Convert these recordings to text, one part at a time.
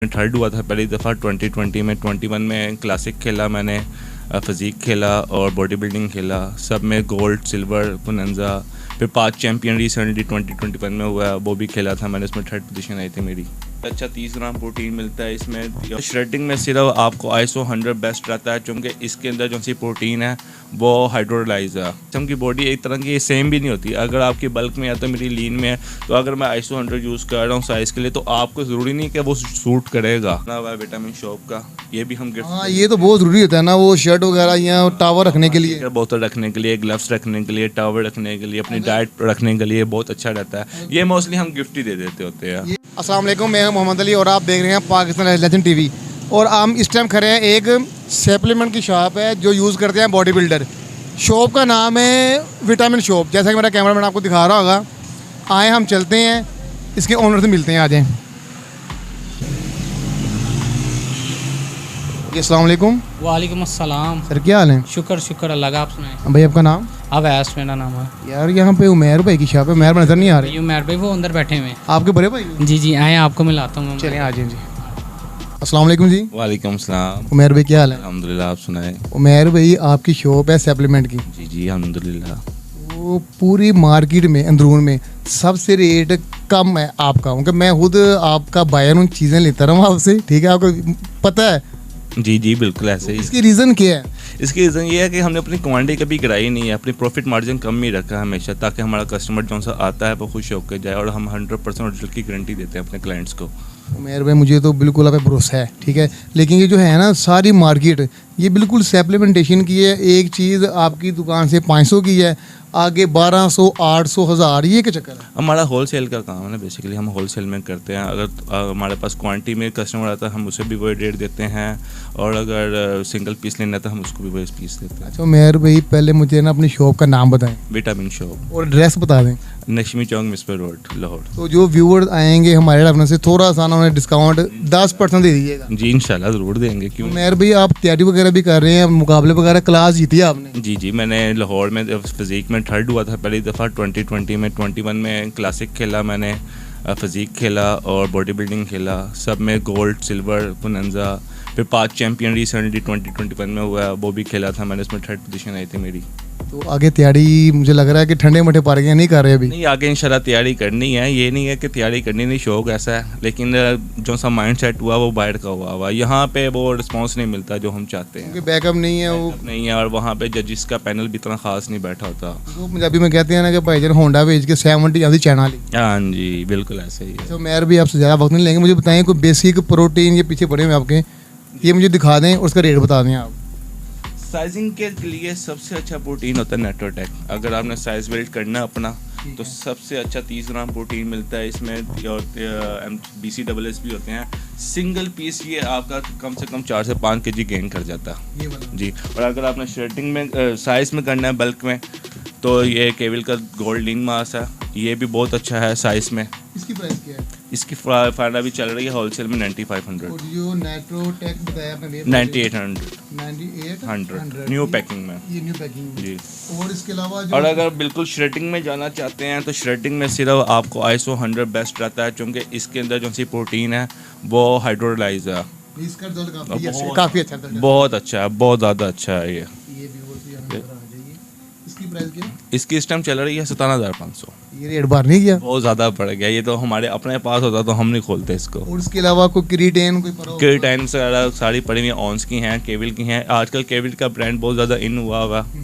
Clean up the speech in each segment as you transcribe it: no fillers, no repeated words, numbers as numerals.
Third हुआ था पहली दफ़ा 2020 में। 21 में क्लासिक खेला मैंने, फ़िज़ीक खेला और बॉडी बिल्डिंग खेला, सब में गोल्ड, सिल्वर, बोनंजा। फिर 5 चैम्पियन रिसेंटली 2021 में हुआ, वो भी खेला था मैंने, उसमें 3rd पोजीशन आई थी मेरी। अच्छा 30 ग्राम प्रोटीन मिलता है इसमें। श्रेडिंग में सिर्फ आपको ISO 100 बेस्ट रहता है, क्योंकि इसके अंदर जो सी प्रोटीन है वो हाइड्रोलाइज है। हम की बॉडी एक तरह की सेम भी नहीं होती, अगर आपकी बल्क में या तो मेरी लीन में है, तो अगर मैं ISO 100 यूज़ कर रहा हूँ साइज़ के लिए, तो आपको ज़रूरी नहीं कि वो सूट करेगा ना। विटामिन शॉप का ये भी हम गिफ्ट, ये तो बहुत ज़रूरी होता है ना, वो शर्ट वगैरह या टावर रखने के लिए, बोतल रखने के लिए, ग्लव्स रखने के लिए, टावर रखने के लिए, अपनी डाइट रखने के लिए बहुत अच्छा रहता है। ये मोस्टली हम गिफ्ट ही दे देते होते हैं। अस्सलाम वालेकुम, मैं हूं मोहम्मद अली और आप देख रहे हैं पाकिस्तान लेजेंड टीवी। और हम इस टाइम खड़े हैं, एक सप्लीमेंट की शॉप है जो यूज़ करते हैं बॉडी बिल्डर। शॉप का नाम है विटामिन शॉप, जैसा कि मेरा कैमरामैन आपको दिखा रहा होगा। आए हम चलते हैं, इसके ओनर से मिलते हैं। आ जाएँ। अस्सलाम वालेकुम। वालेकुम अस्सलाम। सर क्या हाल है? शुक्र अल्लाह का, आप सुनाएं। भाई आपका नाम? अवैस मेरा नाम है। यार यहाँ पे उमैर भाई की शॉप है, उमैर नज़र नहीं आ रही। उमैर भाई वो अंदर बैठे हुए हैं। आपके बड़े भाई? जी आए आपको मिलाता हूँ। चलें आ जाए जी। अस्सलाम वालेकुम जी। वालेकुम सलाम। उमैर भाई क्या हाल है? अल्हम्दुलिल्लाह, आप सुनाए। उमैर भाई आपकी शॉप है सप्लीमेंट की। जी अल्हम्दुलिल्लाह। वो पूरी मार्केट में अंदरून में सबसे रेट कम है आपका, क्योंकि मैं खुद आपका बायर हूँ, चीज़ें लेता रहा हूँ आपसे, ठीक है, आपको पता है। जी बिल्कुल ऐसे ही। इसकी रीज़न क्या है? इसकी रीज़न ये है कि हमने अपनी क्वांटिटी कभी गिराई नहीं है, अपनी प्रॉफिट मार्जिन कम ही रखा है हमेशा, ताकि हमारा कस्टमर जो सा आता है वो खुश होकर जाए, और हम 100% ओरिजिनल की गारंटी देते हैं अपने क्लाइंट्स को। उमैर भाई मुझे तो बिल्कुल आप पे भरोसा है, ठीक है, लेकिन ये जो है ना सारी मार्केट ये बिल्कुल सप्लीमेंटेशन की है। एक चीज़ आपकी दुकान से 500 की है, आगे 1200, 800, 1000, ये क्या चक्कर है? हमारा होलसेल का काम है ना, बेसिकली हम होलसेल में करते हैं। अगर हमारे पास क्वांटिटी में कस्टमर आता है, हम उसे भी वही रेट देते हैं, और अगर सिंगल पीस लेना तो हम उसको भी वही पीस देते हैं। अच्छा उमैर भाई पहले मुझे ना अपनी शॉप का नाम बताएं। विटामिन शॉप, और एड्रेस बता दें। नशमी चौक, मिसपर रोड, लाहौर। तो जो व्यूअर्स आएंगे हमारे अपने से, थोड़ा सा ना उन्हें डिस्काउंट 10% दे दीजिएगा। जी इंशाल्लाह ज़रूर देंगे, क्यों। उमैर भाई आप तैयारी वगैरह भी कर रहे हैं, मुकाबले वगैरह, क्लास जीती है आपने? जी मैंने लाहौर में फ़िज़ीक में 3rd हुआ था पहली दफ़ा 2020 में। 21 में क्लासिक खेला मैंने, फ़िज़ीक खेला और बॉडी बिल्डिंग खेला, सब में गोल्ड, सिल्वर, बोनंजा। फिर 5 चैम्पियन रिसेंटली 2021 में हुआ, वो भी खेला था मैंने, उसमें 3rd पोजीशन आई थी मेरी। तो आगे तैयारी मुझे लग रहा है कि ठंडे मठे पार गए नहीं कर रहे अभी? नहीं, आगे इंशाल्लाह तैयारी करनी है। ये नहीं है कि तैयारी करनी नहीं, शौक ऐसा है, लेकिन जो सा माइंड सेट हुआ वो बाहर का हुआ यहाँ पे वो रिस्पांस नहीं मिलता जो हम चाहते हैं, क्योंकि बैकअप नहीं है, वो नहीं है, और वहाँ पे जजिस का पैनल भी इतना खास नहीं बैठा होता। तो पंजाबी में कहते हैं ना कि भाईजान होंडा भेज के 70 आधी चाइना ली। हाँ जी बिल्कुल ऐसे ही है। तो मैं भी आपसे ज़्यादा वक्त नहीं लेंगे, मुझे बताएं कोई बेसिक प्रोटीन, ये पीछे पड़े हुए आपके, ये मुझे दिखा दें, उसका रेट बता दें आप। साइजिंग के लिए सबसे अच्छा प्रोटीन होता है नेट्रोटेक। अगर आपने साइज बिल्ड करना अपना, तो सबसे अच्छा 30 ग्राम प्रोटीन मिलता है इसमें, और BCSS भी होते हैं। सिंगल पीस ये आपका कम से कम 4 से 5 kg गेन कर जाता है जी। और अगर आपने शर्टिंग में साइज़ में करना है बल्क में, तो ये केविल का गोल्ड लीन मास है, ये भी बहुत अच्छा है साइज़ में। इसकी प्राइस क्या है? इसकी फायदा भी चल रही है होलसेल में 9500, और जो नाइट्रोटेक बताया आपने 9800 न्यू पैकिंग में, ये न्यू पैकिंग जी। और इसके अलावा और अगर बिल्कुल श्रेडिंग में जाना चाहते हैं, तो श्रेडिंग में सिर्फ आपको ISO 100 बेस्ट रहता है, क्योंकि इसके अंदर जो सी प्रोटीन है वो हाइड्रोलाइज है। इसका रिजल्ट काफ़ी अच्छा है, बहुत अच्छा है, बहुत ज़्यादा अच्छा है ये। इसकी प्राइस क्या है? इसकी इस टाइम चल रही है 17,500। ये रेट बार नहीं किया? बहुत ज़्यादा पड़ गया, ये तो हमारे अपने पास होता तो हम नहीं खोलते इसको। और इसके अलावा कोई क्रीटेन, कोई क्रीटेन सारी पड़ी हुई ऑन्स की हैं, केविल की हैं। आजकल केविल का ब्रांड बहुत ज़्यादा इन हुआ हुआ। तो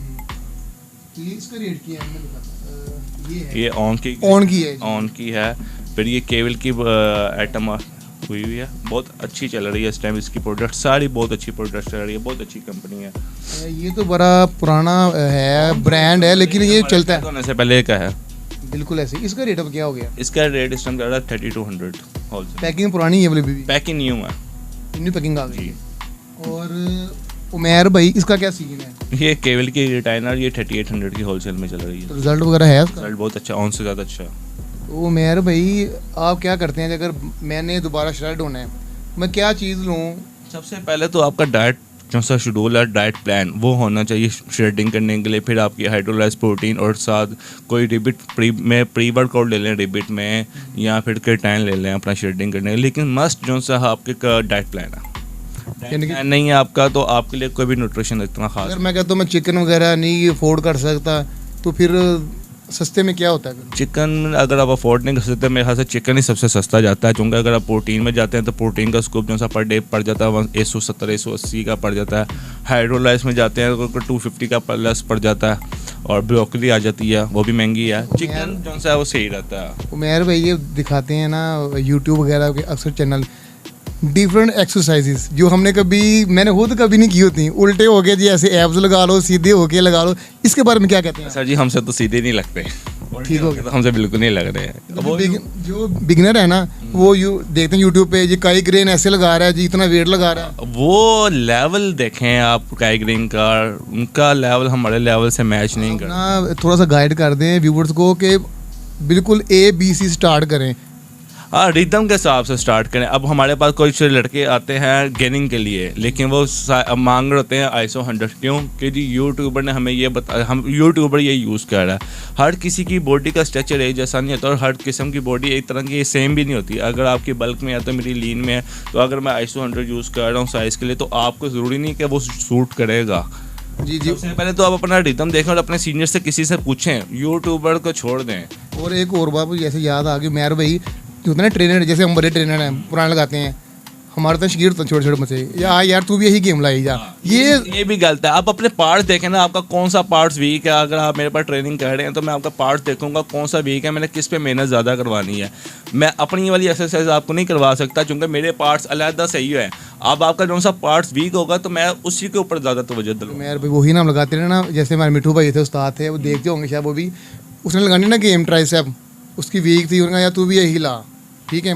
ये इसका रेट क्या है? ये ऑन की है। फिर ये केविल की आइटम हुई है, बहुत अच्छी चल रही है इस टाइम। इसकी प्रोडक्ट सारी बहुत अच्छी प्रोडक्ट चल रही है, बहुत अच्छी कंपनी है। ये तो बड़ा पुराना है ब्रांड है, लेकिन ये चलता है होने से पहले का है। बिल्कुल ऐसे। इसका रेट अब क्या हो गया? इसका रेट इस टाइम चल रहा है 3200 होलसेल। पैकिंग पुरानी है, भी पैकिंग न्यू है, न्यू पैकिंग आ गई। और उमैर भाई इसका क्या सीन है? ये केवल की रिटाइनर, ये 3800 की होलसेल में चल रही है। रिजल्ट वगैरह है इसका? रिजल्ट बहुत अच्छा, ऑन से ज़्यादा अच्छा। तो उमैर भाई आप क्या करते हैं, अगर मैंने दोबारा शर्ट होना है, मैं क्या चीज़ लूँ? सबसे पहले तो आपका डाइट जो सा शेड्यूल है डाइट प्लान वो होना चाहिए शेडिंग करने के लिए। फिर आपकी हाइड्रोलाइज प्रोटीन और साथ कोई रिबिट प्री वर्कआउट ले लें रिबिट में, या फिर क्रेटाइन ले लें अपना शेडिंग करने के लिए। लेकिन मस्ट जो सा आपके डाइट प्लान है, यानी कि नहीं है आपका तो आपके लिए कोई भी न्यूट्रिशन इतना खास। अगर मैं कहता हूँ मैं चिकन वगैरह नहीं अफोर्ड कर सकता तो फिर सस्ते में क्या होता है फिर? चिकन अगर आप अफोर्ड नहीं कर सकते, मेरे ख्याल से चिकन ही सबसे सस्ता जाता है, क्योंकि अगर आप प्रोटीन में जाते हैं तो प्रोटीन का स्कूप जो सा पर डे पड़ जाता है 170-180 का पड़ जाता है। हाइड्रोलाइज में जाते हैं तो 250 का प्लस पड़ जाता है, और ब्रोकली आ जाती है वो भी महंगी है। चिकन जो सा है वो सही रहता है। उमेर भाई ये दिखाते हैं ना यूट्यूब वगैरह के अक्सर चैनल, डिफरेंट एक्सरसाइजेस जो मैंने खुद कभी नहीं की होती, उल्टे हो गए जी, ऐसे एब्स लगा लो, सीधे होके लगा लो, इसके बारे में क्या कहते हैं? सर जी हमसे तो सीधे नहीं लगते, ठीक हो गया तो हमसे बिल्कुल नहीं लग रहे हैं। वो जो बिगिनर है ना वो देखते हैं यूट्यूब पे जी काई ग्रेन ऐसे लगा रहा है जी, इतना वेट लगा रहा है। वो लेवल देखें आप काई ग्रीन का, उनका लेवल हमारे लेवल से मैच नहीं करता। ना थोड़ा सा गाइड कर दें व्यूवर्स को कि बिल्कुल ABC स्टार्ट करें। हाँ, रिदम के हिसाब से स्टार्ट करें। अब हमारे पास कुछ लड़के आते हैं गेनिंग के लिए, लेकिन वो मांग रहे होते हैं ISO 100, क्यों कि जी यूट्यूबर ने हमें ये हम यूट्यूबर ये यूज़ कर रहा है। हर किसी की बॉडी का स्ट्रक्चर एक जैसा नहीं होता, और हर किस्म की बॉडी एक तरह की सेम भी नहीं होती। अगर आपकी बल्क में है तो मेरी लीन में है, तो अगर मैं ISO 100 यूज़ कर रहा हूँ साइज़ के लिए, तो आपको ज़रूरी नहीं कि वो सूट करेगा। जी जी। सबसे पहले तो आप अपना रिदम देखें और अपने सीनियर से किसी से पूछें, यूट्यूबर को छोड़ दें। और एक और बात जैसे याद आ गई, मेहर भाई जो होता है ना ट्रेनर, जैसे हम बड़े ट्रेनर हैं पुराने लगाते हैं, हमारे तो शकीर तो छोटे छोटे बच्चे यार तू भी यही गेम लाई जा। ये भी गलत है। आप अपने पार्ट्स देखें ना, आपका कौन सा पार्ट्स वीक है। अगर आप मेरे पास ट्रेनिंग कर रहे हैं तो मैं आपका पार्ट्स देखूंगा कौन सा वीक है, मैंने किस पे मेहनत ज़्यादा करवानी है। मैं अपनी वाली एक्सरसाइज आपको नहीं करवा सकता, क्योंकि मेरे पार्ट्स अलग सही है। अब आपका कौन सा पार्ट्स वीक होगा तो मैं उसी के ऊपर ज़्यादा तवज्जो दूँगा। मेहर भाई वही नाम लगाते रहे ना, जैसे हमारे मिठू भाई थे उस्ताद थे, वो देखते होंगे शायद, वो भी उसने लगानी ना गेम ट्राइसेप, उसकी वीक थी, उन्होंने यार तू भी यही ला, ठीक है।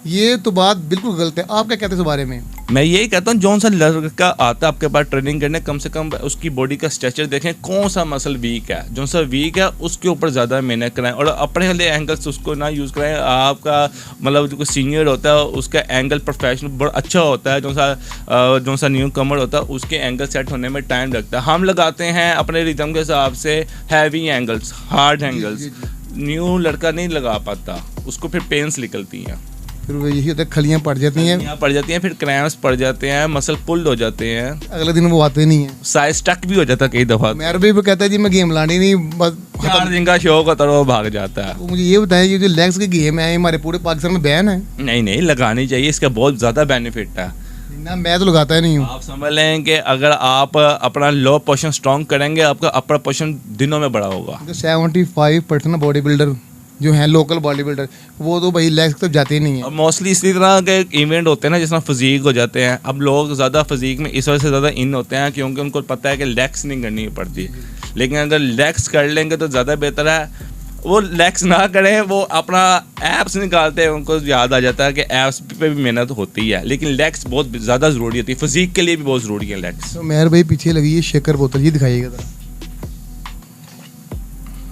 ये तो बात बिल्कुल गलत है। आप क्या कहते हैं इस बारे में? मैं यही कहता हूँ जौन सा लड़का आता है आपके पास ट्रेनिंग करने, कम से कम उसकी बॉडी का स्ट्रक्चर देखें, कौन सा मसल वीक है, जौन सा वीक है उसके ऊपर ज़्यादा मेहनत कराएं, और अपने वाले एंगल्स उसको ना यूज़ कराएं। आपका मतलब जो सीनियर होता है उसका एंगल प्रोफेशनल बहुत अच्छा होता है, जौन सा न्यू कमर होता है उसके एंगल सेट होने में टाइम लगता है। हम लगाते हैं अपने रिदम के हिसाब से heavy angles, hard angles. New लड़का नहीं लगा पाता, उसको फिर पेन्स निकलती हैं, फिर वो यही होता है खलियाँ पड़ जाती हैं, फिर क्रैम्प्स पड़ जाते हैं, मसल पुल्ड हो जाते हैं, अगले दिन वो आते नहीं है, साइज स्टक भी हो जाता है कई दफ़ा। मेहर भाई वो कहता है जी मैं गेम लानी नहीं, बस 4 दिन का शौक होता है वो भाग जाता है। वो मुझे ये बताएं ये जो लेग्स की गेम है हमारे पूरे पाकिस्तान में बैन है? नहीं लगानी चाहिए, इसका बहुत ज़्यादा बेनिफिट है ना, मैं तो लगाता ही नहीं हूँ। आप समझ लें कि अगर आप अपना लो पोर्शन स्ट्रॉन्ग करेंगे, आपका अपर पोर्शन दिनों में बड़ा होगा। 75% बॉडी बिल्डर जो हैं लोकल बॉडी बिल्डर, वो तो भाई लेग्स तक जाते ही नहीं है। और मोस्टली इसी तरह के इवेंट होते हैं ना जिसमें फिजीक हो जाते हैं। अब लोग ज़्यादा फिजीक में इस वजह से ज़्यादा इन होते हैं क्योंकि उनको पता है कि लेग्स नहीं करनी पड़ती, लेकिन अगर लेग्स कर लेंगे तो ज़्यादा बेहतर है। वो लेग्स ना करें, वो अपना एप्स निकालते हैं, उनको याद आ जाता है कि एप्स पे भी मेहनत होती है, लेकिन लेग्स बहुत ज़्यादा ज़रूरी होती है, फिजीक के लिए भी बहुत ज़रूरी है लेग्स। तो मेहर भाई पीछे लगी है शेकर बोतल, ये दिखाइएगा ज़रा।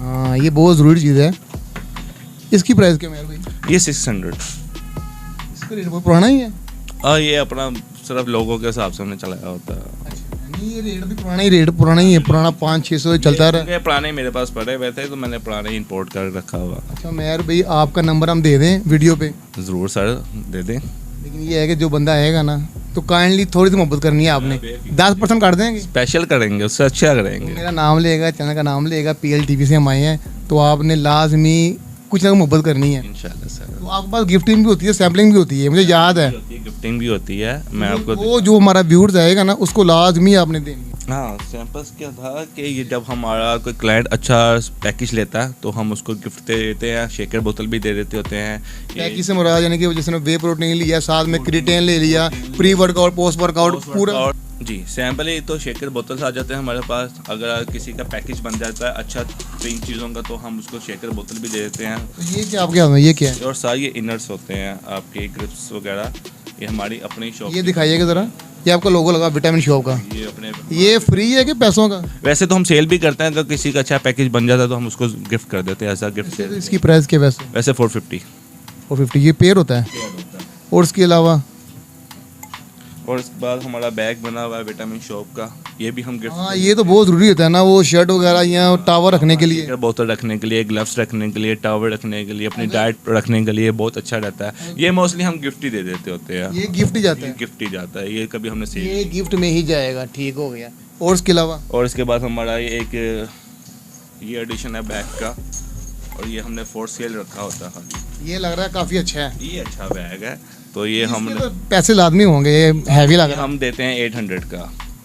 हाँ ये बहुत ज़रूरी चीज़ है। इसकी प्राइस क्या मेहर भाई? ये 600। इसका रेट बहुत पुराना ही है? ये अपना सिर्फ लोगों के हिसाब से हमने चलाया होता है। नहीं ये रेट भी पुराना ही है, पुराना 500-600 चलता रहा। पुराने मेरे पास पड़े हुए थे तो मैंने पुराने इंपोर्ट कर रखा हुआ। अच्छा मेहर भाई आपका नंबर हम दे दें वीडियो पे? ज़रूर सर दे दें, लेकिन ये है कि जो बंदा आएगा ना तो काइंडली थोड़ी सी मोहब्बत करनी है आपने, 10% काट देंगे, स्पेशल करेंगे, उससे अच्छा करेंगे। मेरा नाम लेगा, चैनल का नाम लेगा, PLTV से हम आए हैं, तो आपने लाजमी कुछ ना मोहब्बत करनी है इंशाल्लाह सर। तो आपके पास गिफ्टिंग भी होती है, सैम्पलिंग भी होती है, मुझे याद है। गिफ्टिंग भी होती है, मैं आपको वो जो हमारा व्यूअर्स आएगा ना उसको लाजमी आपने देनी है। हाँ सैंपल्स क्या था कि ये जब हमारा कोई क्लाइंट अच्छा पैकेज लेता है तो हम उसको गिफ्ट दे देते हैं, शेकर बोतल भी दे देते होते हैं। पैकेज से मुराद यानी कि जिसने वे प्रोटीन लिया, साथ में क्रिएटिन ले लिया, प्री वर्कआउट पोस्ट वर्कआउट पूरा जी सैंपल ही तो शेकर बोतल से आ जाते हैं हमारे पास। अगर किसी का पैकेज बन जाता है अच्छा 3 चीज़ों का तो हम उसको शेकर बोतल भी दे देते हैं। तो ये क्या आपके हाथ में, ये क्या है? और सारे ये इनर्स होते हैं आपके ग्रिप्स वगैरह, ये हमारी अपनी शॉप। ये दिखाइएगा ज़रा, ये आपका लोगो लगा विटामिन शॉप का, ये अपने ये फ्री है कि पैसों का? वैसे तो हम सेल भी करते हैं, तो किसी का अच्छा पैकेज बन जाता है तो हम उसको गिफ्ट कर देते हैं एज अ गिफ्ट। इसकी प्राइस क्या वैसे? 450। ये पेयर होता है? और इसके अलावा और उसके बाद हमारा बैग बना हुआ है विटामिन शॉप का, ये भी हम गिफ्ट हाँ ये तो बहुत ज़रूरी होता है ना, वो शर्ट वगैरह या टावर रखने के लिए। बोतल रखने के लिए, ग्लव्स रखने के लिए, टावल रखने के लिए, अपनी डाइट रखने के लिए बहुत अच्छा रहता है। ये मोस्टली हम गिफ्ट ही दे देते होते हैं, ये गिफ्ट ही जाता है, गिफ्ट ही जाता है, ये कभी हमने सेल। ये गिफ्ट में ही जाएगा, ठीक हो गया। और इसके अलावा और इसके बाद हमारा ये एक ये एडिशन है बैग का, और ये हमने फॉर सेल रखा होता है खाली। ये लग रहा है काफ़ी अच्छा है, ये अच्छा बैग है, तो ये इसके हमने तो पैसे लाजमी होंगे, ये हैवी लग रहा हम देते हैं 800 का,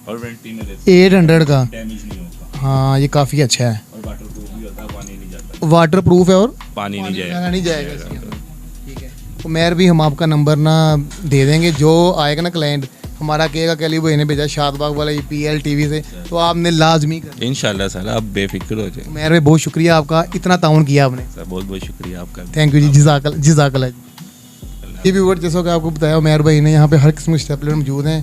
और वारंटी में देते है। 800 का, डैमेज नहीं होगा, हाँ ये काफ़ी अच्छा है, और वाटर प्रूफ भी होता है, पानी नहीं जाता, वाटर प्रूफ है और पानी नहीं जाएगा, नहीं जाएगा इसके अंदर। ठीक है, तो मेयर भी हम आपका नंबर ना दे देंगे, जो आएगा ना क्लाइंट हमारा कहेगा कि अली भाई ने भेजा शादबाग वाला PL TV से, तो आपने लाजमी कर। इंशाल्लाह सर, आप बेफिक्र हो जाए। मेयर भाई बहुत शुक्रिया आपका, इतना ताउन किया आपने, सर बहुत बहुत शुक्रिया आपका। थैंक यू जी, जिजाकल्लाह जी। ये व्यूअर जैसा कि आपको बताया मेयर भाई ने, यहाँ पे हर किस्म के स्टेपलर मौजूद हैं,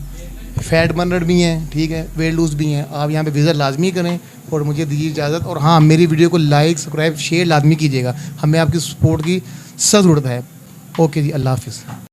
फैट बर्नर भी हैं, ठीक है, वेट लूज भी हैं। आप यहाँ पे विज़िट लाजमी करें और मुझे दीजिए इजाज़त। और हाँ, मेरी वीडियो को लाइक सब्सक्राइब शेयर लाजमी कीजिएगा, हमें आपकी सपोर्ट की सख्त ज़रूरत है। ओके जी, अल्लाह हाफिज़।